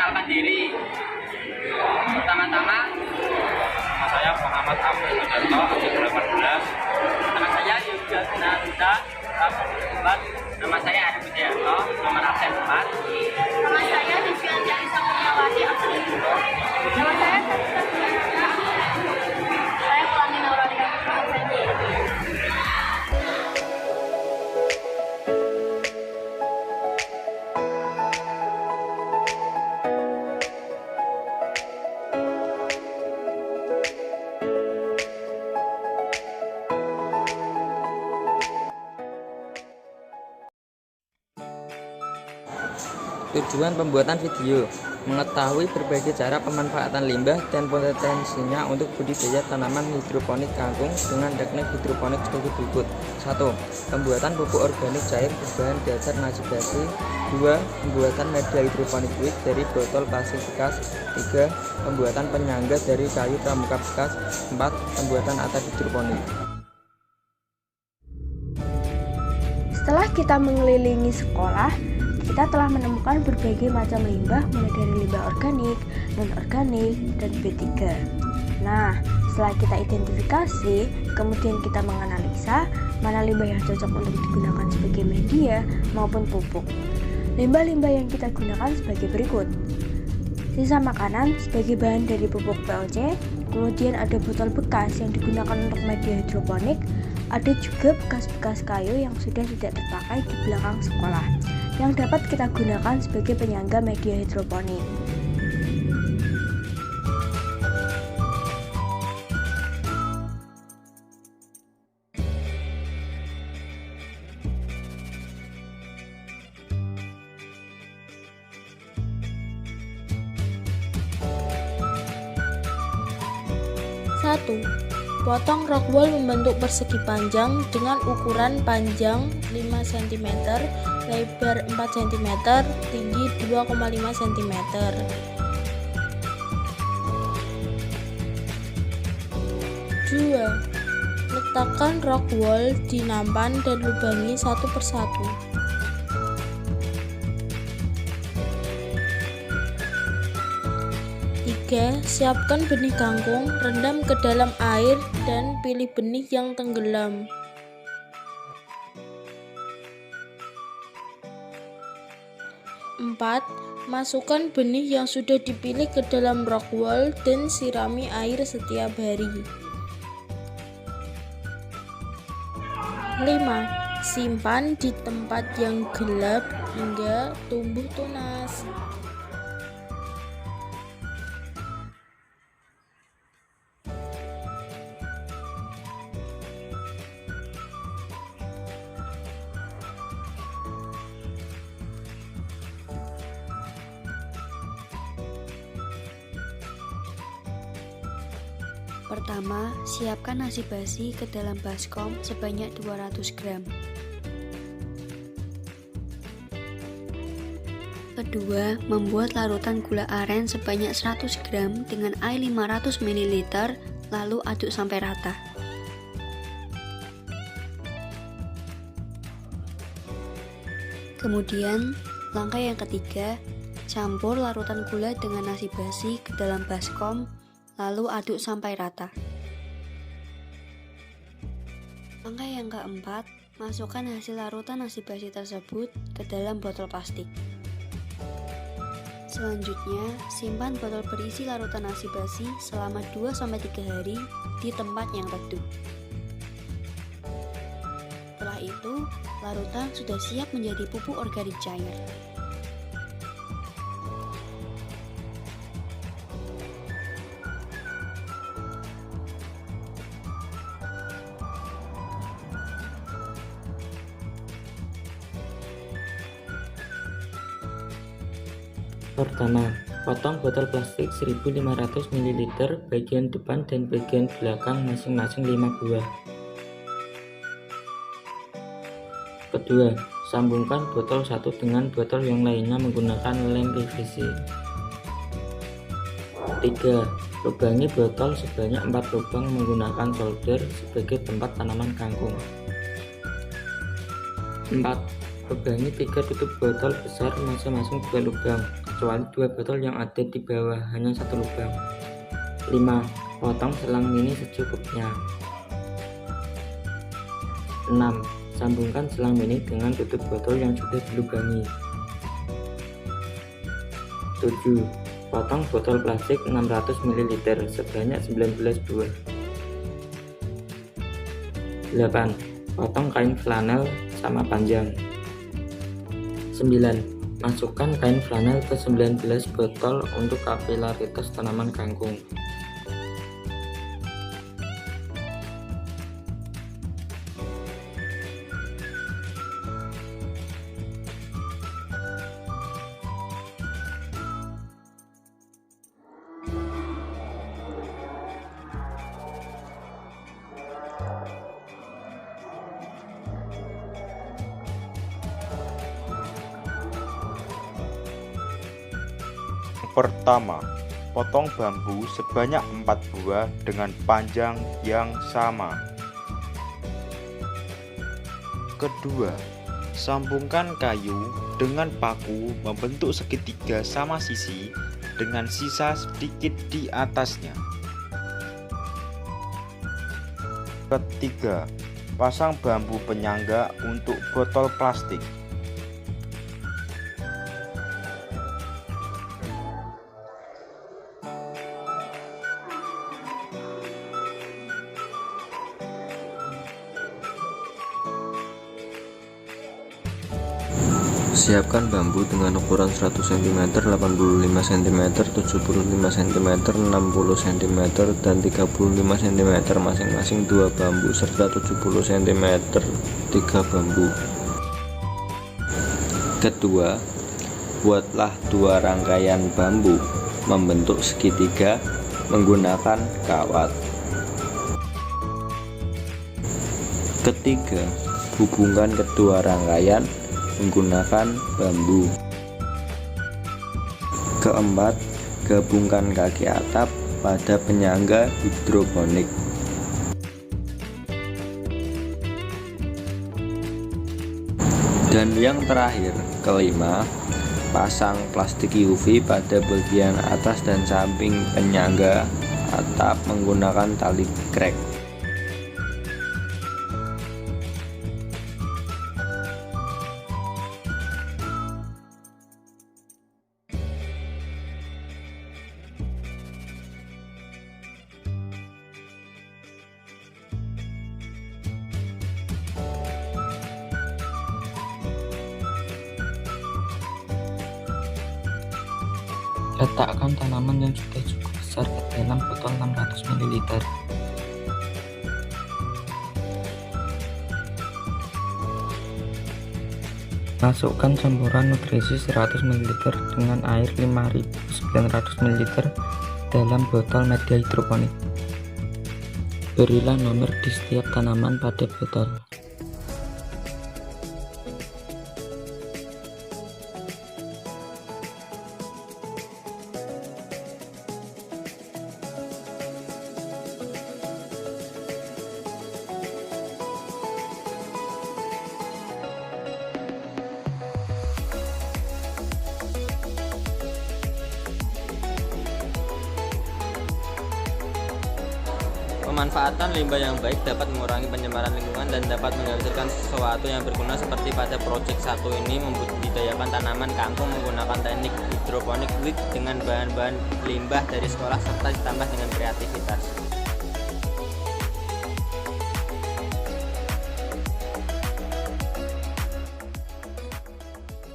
memperkenalkan diri. Pertama-tama, Nama saya Muhammad Abdul Sudarto, umur 18. nama saya Yoga Gunarta, nama saya Ari Budiarto, nomor absen 4. Nama saya Divianti Samuliawati, absen 1. Nama saya Sarita Sudarta. Saya Pelangi Nauralika Putra, absen 2. Tujuan pembuatan video: mengetahui berbagai cara pemanfaatan limbah dan potensinya untuk budidaya tanaman hidroponik kangkung dengan teknik hidroponik sebagai berikut. 1. Pembuatan pupuk organik cair berbahan dasar nasi basi. 2. Pembuatan media hidroponik fluid dari botol plastik bekas. 3. Pembuatan penyangga dari kayu pramuka bekas. 4. Pembuatan atap hidroponik. Setelah kita mengelilingi sekolah, kita telah menemukan berbagai macam limbah, mulai dari limbah organik, non-organik, dan B3. Nah, setelah kita identifikasi, kemudian kita menganalisa mana limbah yang cocok untuk digunakan sebagai media maupun pupuk. Limbah-limbah yang kita gunakan sebagai berikut: sisa makanan sebagai bahan dari pupuk POC, kemudian ada botol bekas yang digunakan untuk media hidroponik, ada juga bekas-bekas kayu yang sudah tidak terpakai di belakang sekolah yang dapat kita gunakan sebagai penyangga media hidroponik. Satu, potong rock wool membentuk persegi panjang dengan ukuran panjang 5 cm, lebar 4 cm, tinggi 2,5 cm. 2. Letakkan rock wool di nampan dan lubangi satu persatu. 3. Siapkan benih kangkung, rendam ke dalam air dan pilih benih yang tenggelam. 4. Masukkan benih yang sudah dipilih ke dalam rock wool dan sirami air setiap hari. 5. Simpan di tempat yang gelap hingga tumbuh tunas. Pertama, siapkan nasi basi ke dalam baskom sebanyak 200 gram. Kedua, membuat larutan gula aren sebanyak 100 gram dengan air 500 ml, lalu aduk sampai rata. Kemudian, langkah yang ketiga, campur larutan gula dengan nasi basi ke dalam baskom, lalu aduk sampai rata. Langkah yang keempat, masukkan hasil larutan nasi basi tersebut ke dalam botol plastik. Selanjutnya, simpan botol berisi larutan nasi basi selama 2-3 hari di tempat yang teduh. Setelah itu, larutan sudah siap menjadi pupuk organik cair. Pertama, potong botol plastik 1500 ml bagian depan dan bagian belakang masing-masing 5 buah. Kedua, sambungkan botol satu dengan botol yang lainnya menggunakan lem PVC. 3. Lubangi botol sebanyak 4 lubang menggunakan solder sebagai tempat tanaman kangkung. 4. Lubangi 3 tutup botol besar masing-masing 2 lubang. kecuali 2 botol yang ada di bawah hanya 1 lubang. 5. Potong selang mini secukupnya. 6. Sambungkan selang mini dengan tutup botol yang sudah dilubangi. 7. Potong botol plastik 600 ml sebanyak 19 buah. 8. Potong kain flanel sama panjang. 9. Masukkan kain flanel ke 19 botol untuk kapilaritas tanaman kangkung. Pertama, potong bambu sebanyak 4 buah dengan panjang yang sama. Kedua, sambungkan kayu dengan paku membentuk segitiga sama sisi dengan sisa sedikit di atasnya. Ketiga, pasang bambu penyangga untuk botol plastik. Siapkan bambu dengan ukuran 100 cm, 85 cm, 75 cm, 60 cm, dan 35 cm masing-masing 2 bambu serta 70 cm 3 bambu. Kedua, buatlah 2 rangkaian bambu membentuk segitiga menggunakan kawat. Ketiga, hubungkan kedua rangkaian menggunakan bambu. Keempat, gabungkan kaki atap pada penyangga hidroponik. Dan yang terakhir, kelima, pasang plastik UV pada bagian atas dan samping penyangga atap menggunakan tali krek. Letakkan tanaman yang sudah cukup besar ke dalam botol 600 ml. Masukkan campuran nutrisi 100 ml dengan air 5900 ml dalam botol media hidroponik. Berilah nomor di setiap tanaman pada botol. Pemanfaatan limbah yang baik dapat mengurangi pencemaran lingkungan dan dapat menghasilkan sesuatu yang berguna seperti pada proyek 1 ini membudidayakan tanaman kangkung menggunakan teknik hidroponik dengan bahan-bahan limbah dari sekolah serta ditambah dengan kreativitas.